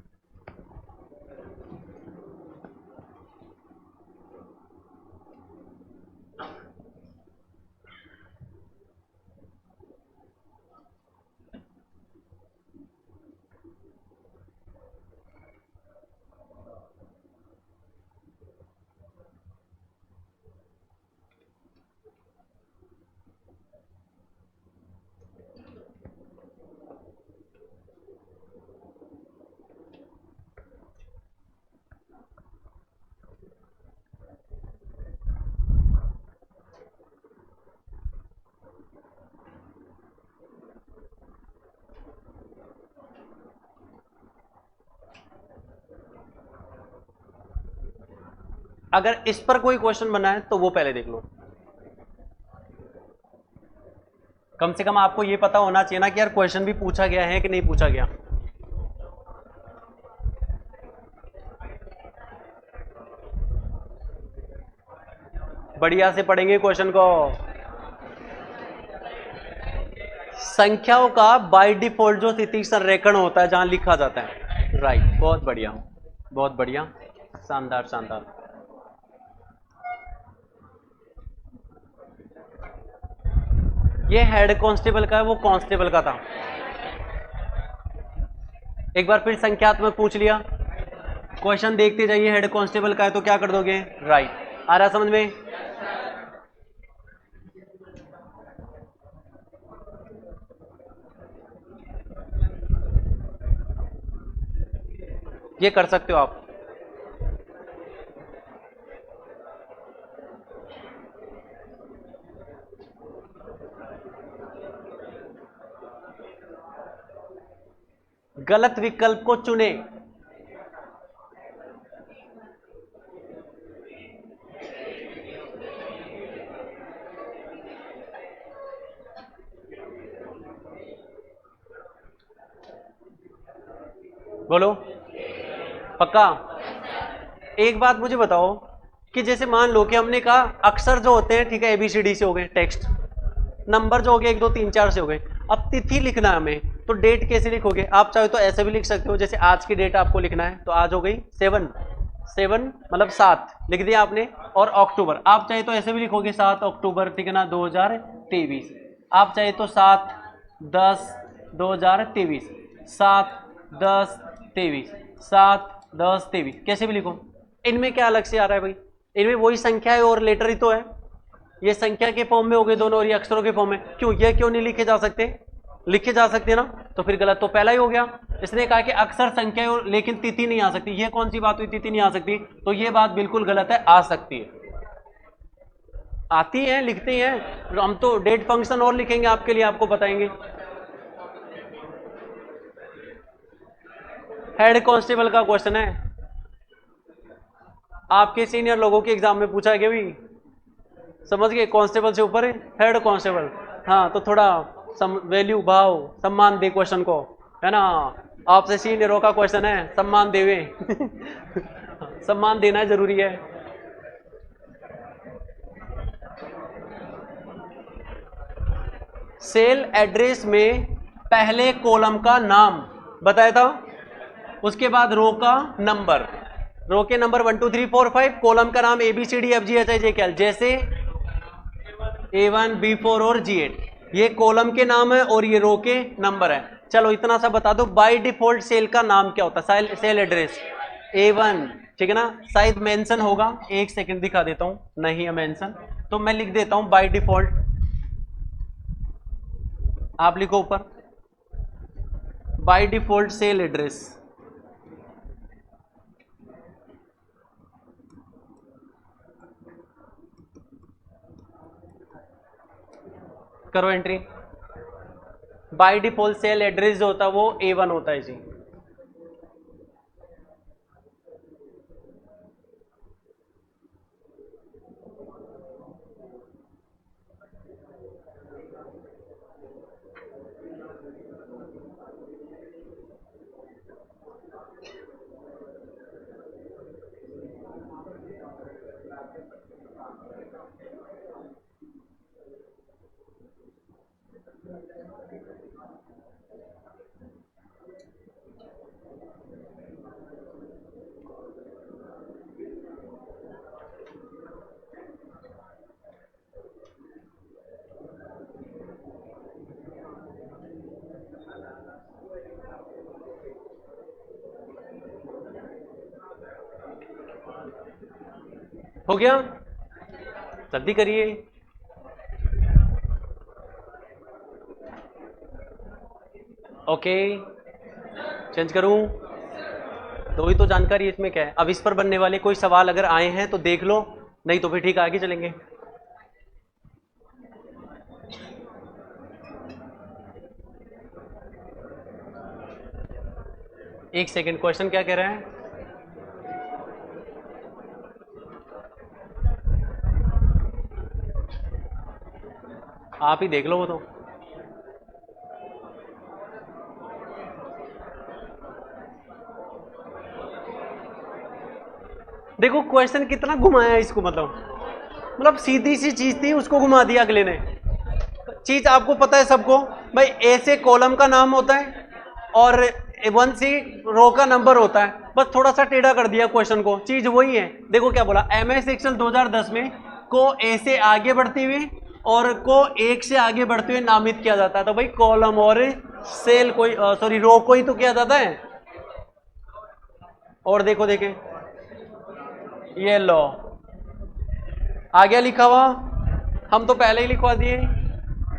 अगर इस पर कोई क्वेश्चन बना है तो वो पहले देख लो। कम से कम आपको ये पता होना चाहिए ना कि यार क्वेश्चन भी पूछा गया है कि नहीं पूछा गया। बढ़िया से पढ़ेंगे क्वेश्चन को। संख्याओं का बाय डिफॉल्ट जो स्थिति संरेखण होता है जहां लिखा जाता है, राइट, बहुत बढ़िया, बहुत बढ़िया, शानदार शानदार। ये हेड कांस्टेबल का है, वो कांस्टेबल का था। एक बार फिर संख्यात्मक पूछ लिया, क्वेश्चन देखते जाइए। हेड कांस्टेबल का है तो क्या कर दोगे? राइट। आ रहा समझ में? ये कर सकते हो आप। गलत विकल्प को चुने। बोलो पक्का? एक बात मुझे बताओ कि जैसे मान लो कि हमने कहा अक्षर जो होते हैं, ठीक है, एबीसीडी से हो गए, टेक्स्ट नंबर जो हो गए 1 2 3 4 से हो गए। अब तिथि लिखना है हमें, तो डेट कैसे लिखोगे? आप चाहे तो ऐसे भी लिख सकते हो, जैसे आज की डेट आपको लिखना है तो आज हो गई 7 मतलब 7 लिख दिया आपने। और अक्टूबर आप चाहे तो ऐसे भी लिखोगे 7 अक्टूबर, ठीक है ना, 2023। आप चाहे तो 7/10/2023, 7/10/23, 7/10/23, कैसे भी लिखो। इनमें क्या अलग से आ रहा है भाई? इनमें वही संख्या है और लेटर ही तो है। ये संख्या के फॉर्म में हो गए दोनों और ये अक्षरों के फॉर्म में। क्यों? ये क्यों नहीं लिखे जा सकते? लिखे जा सकते ना, तो फिर गलत तो पहला ही हो गया। इसने कहा कि अक्षर संख्या और लेकिन तिथि नहीं आ सकती। ये कौन सी बात हुई? तिथि नहीं आ सकती, तो ये बात बिल्कुल गलत है। आ सकती है, आती है, लिखते हैं हम तो। डेट फंक्शन और लिखेंगे आपके लिए, आपको बताएंगे। हेड कांस्टेबल का क्वेश्चन है, आपके सीनियर लोगों के एग्जाम में पूछा गया भी, समझ गए? कांस्टेबल से ऊपर है हेड कांस्टेबल। हाँ, तो थोड़ा वैल्यू भाव सम्मान दे क्वेश्चन को, है ना? आपसे सीनियरों का क्वेश्चन है, सम्मान देवे सम्मान देना जरूरी है। सेल एड्रेस में पहले कॉलम का नाम बताया था, उसके बाद रो का नंबर, रो के नंबर 1 2 3 4 5, कॉलम का नाम ABCDFGHIJKL, जैसे A1 B4 और G8, ये कॉलम के नाम है और ये रो के नंबर है। चलो इतना सा बता दो, बाय डिफॉल्ट सेल का नाम क्या होता है? सेल एड्रेस A1, ठीक है ना? शायद मेंशन होगा, एक सेकंड दिखा देता हूं, नहीं है मेंशन, तो मैं लिख देता हूं बाय डिफॉल्ट, आप लिखो ऊपर बाय डिफॉल्ट सेल एड्रेस। करो entry. By default cell address जो होता है वो A1 होता है जी। हो गया? जल्दी करिए। ओके, चेंज करूं? दो ही तो जानकारी इसमें क्या है। अब इस पर बनने वाले कोई सवाल अगर आए हैं तो देख लो, नहीं तो फिर ठीक आगे चलेंगे। एक सेकंड, क्वेश्चन क्या कह रहा है? आप ही देख लो वो तो। देखो क्वेश्चन कितना घुमाया इसको, मतलब सीधी सी चीज थी, उसको घुमा दिया अगले ने। चीज आपको पता है सबको भाई, ए से कॉलम का नाम होता है और 1 से रो का नंबर होता है, बस थोड़ा सा टेढ़ा कर दिया क्वेश्चन को, चीज वही है। देखो क्या बोला, MS एक्सेल 2010 में को ए से आगे बढ़ती हुई और को एक से आगे बढ़ते हुए नामित किया जाता है। तो भाई कॉलम और सेल कोई सॉरी रो को ही तो किया जाता है। और देखो देखें, ये लो आ गया लिखा हुआ, हम तो पहले ही लिखवा दिए।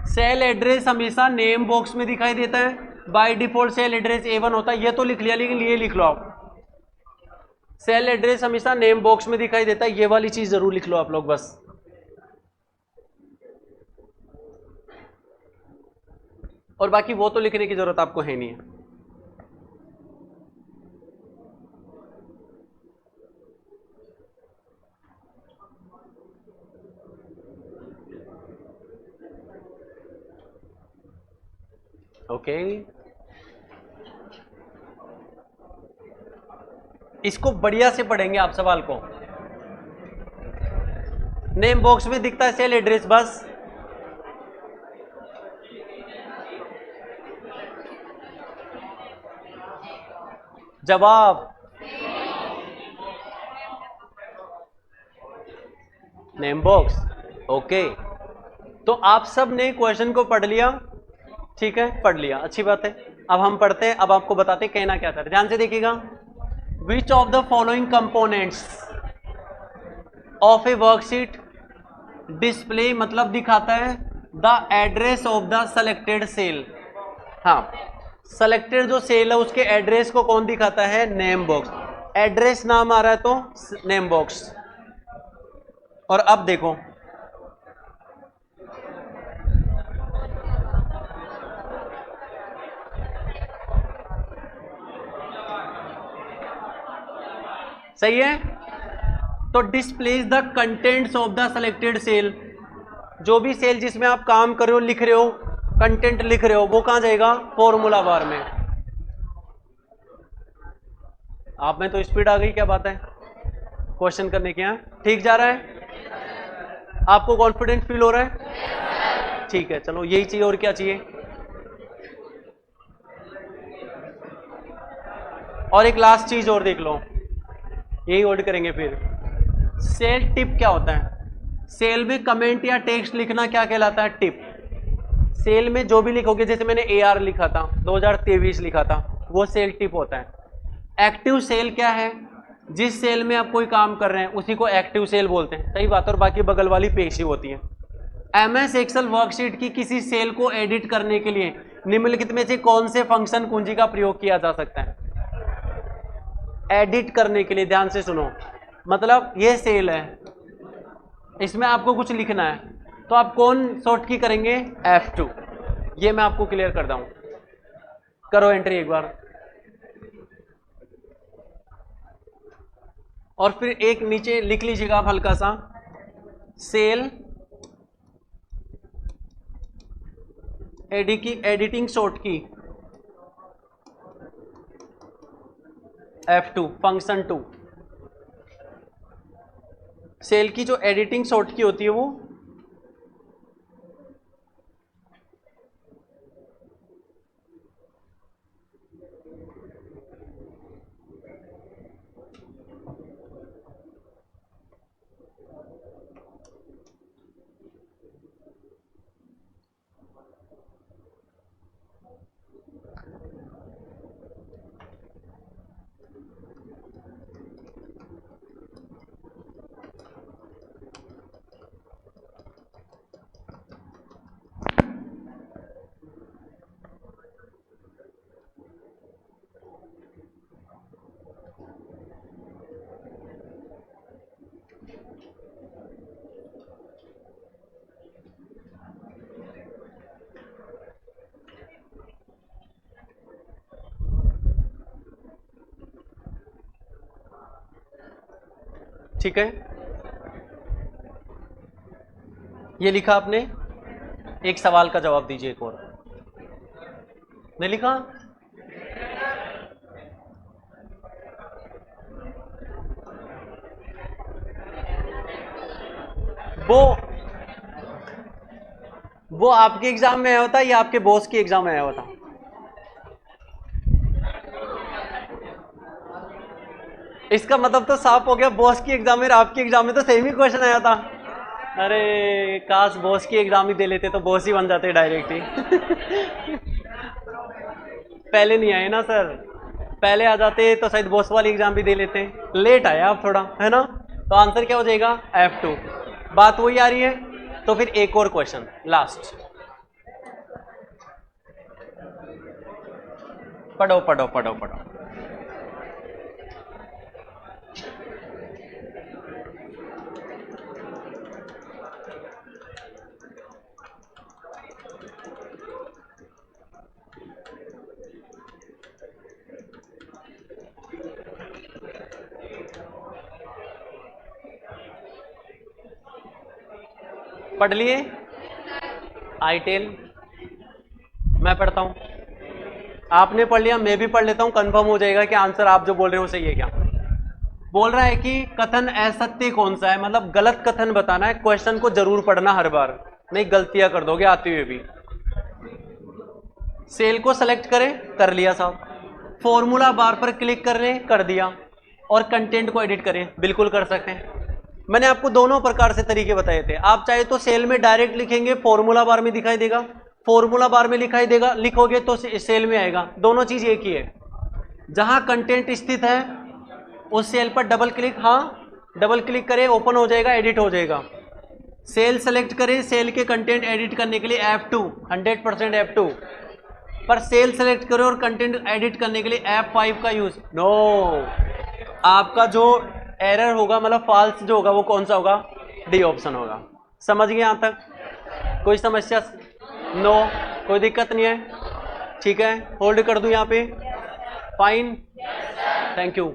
सेल एड्रेस हमेशा नेम बॉक्स में दिखाई देता है, bye default cell address A1 होता है, ये तो लिख लिया, लेकिन ये लिख लो आप, सेल एड्रेस हमेशा नेम बॉक्स में दिखाई देता है, ये वाली चीज जरूर लिख लो आप लोग बस। और बाकी वो तो लिखने की जरूरत आपको है नहीं है। ओके, इसको बढ़िया से पढ़ेंगे आप सवाल को। नेम बॉक्स में दिखता है सेल एड्रेस, बस जवाब नेम बॉक्स। ओके, तो आप सब ने क्वेश्चन को पढ़ लिया, ठीक है, पढ़ लिया, अच्छी बात है। अब हम पढ़ते हैं, अब आपको बताते हैं कहना क्या था, ध्यान से देखिएगा। Which of the following components of a worksheet display, मतलब दिखाता है the address of the selected cell. हाँ, सेलेक्टेड जो सेल है उसके एड्रेस को कौन दिखाता है? Name box. एड्रेस नाम आ रहा है तो नेम बॉक्स। और अब देखो, सही है। तो displays the contents of the selected cell, जो भी सेल जिसमें आप काम कर रहे हो, लिख रहे हो, कंटेंट लिख रहे हो, वो कहां जाएगा? फॉर्मूला बार में। आप में तो स्पीड आ गई, क्या बात है क्वेश्चन करने के? यहाँ ठीक जा रहा है? आपको कॉन्फिडेंट फील हो रहा है? ठीक है, चलो यही चाहिए, और क्या चाहिए? और एक लास्ट चीज और देख लो, यही होल्ड करेंगे फिर। सेल टिप क्या होता है? सेल में कमेंट या टेक्स्ट लिखना क्या कहलाता है? टिप। सेल में जो भी लिखोगे, जैसे मैंने AR लिखा था, 2023 लिखा था, वो सेल टिप होता है। एक्टिव सेल क्या है? जिस सेल में आप कोई काम कर रहे हैं उसी को एक्टिव सेल बोलते हैं, सही बात। और बाकी बगल वाली पेशिव होती है। MS एक्सेल वर्कशीट की किसी सेल को एडिट करने के लिए निम्नलिखित में से कौन से फंक्शन कुंजी का प्रयोग किया जा सकता है? एडिट करने के लिए, ध्यान से सुनो, मतलब ये सेल है, इसमें आपको कुछ लिखना है, तो आप कौन शॉर्ट की करेंगे? F2। ये मैं आपको क्लियर करता हूं। करो एंट्री एक बार, और फिर एक नीचे लिख लीजिएगा आप हल्का सा, सेल एडिटिंग शॉर्ट की F2 फंक्शन 2। सेल की जो एडिटिंग शॉर्ट की होती है वो ठीक है। ये लिखा आपने, एक सवाल का जवाब दीजिए एक और। नहीं लिखा? वो आपके एग्जाम में आया होता या आपके बॉस के एग्जाम में आया होता? इसका मतलब तो साफ हो गया, बॉस की एग्जाम में और आपकी एग्जाम में तो सेम ही क्वेश्चन आया था। अरे काश बॉस की एग्जाम ही दे लेते तो बॉस ही बन जाते डायरेक्ट ही। पहले नहीं आए ना सर, पहले आ जाते तो शायद बॉस वाली एग्जाम भी दे लेते। लेट आया आप थोड़ा, है ना? तो आंसर क्या हो जाएगा? F2। बात वही आ रही है। तो फिर एक और क्वेश्चन लास्ट, पढ़ो पढ़ो पढ़ो पढ़ो। पढ़ लिए? आईटेल मैं पढ़ता हूं, आपने पढ़ लिया, मैं भी पढ़ लेता हूं, कंफर्म हो जाएगा कि आंसर आप जो बोल रहे हो सही है क्या। बोल रहा है कि कथन असत्य कौन सा है, मतलब गलत कथन बताना है। क्वेश्चन को जरूर पढ़ना हर बार, नहीं गलतियां कर दोगे आते हुए भी। सेल को सेलेक्ट करें, कर लिया साहब। फॉर्मूला बार पर क्लिक कर लें, कर दिया। और कंटेंट को एडिट करें, बिल्कुल कर सकते हैं। मैंने आपको दोनों प्रकार से तरीके बताए थे। आप चाहे तो सेल में डायरेक्ट लिखेंगे, फॉर्मूला बार में दिखाई देगा, फॉर्मूला बार में दिखाई देगा, लिखोगे तो सेल में आएगा। दोनों चीज एक ही है। जहां कंटेंट स्थित है उस सेल पर डबल क्लिक, हाँ डबल क्लिक करें, ओपन हो जाएगा, एडिट हो जाएगा। सेल सेलेक्ट करें, सेल के कंटेंट एडिट करने के लिए F2, 100% F2। पर सेल सेलेक्ट करें और कंटेंट एडिट करने के लिए F5 का यूज नो। आपका जो एरर होगा, मतलब फॉल्स जो होगा, वो कौन सा होगा? डी ऑप्शन होगा। समझ गए यहां तक? कोई समस्या? नो, कोई दिक्कत नहीं है? ठीक है, होल्ड कर दूं यहां पे? Fine, thank you.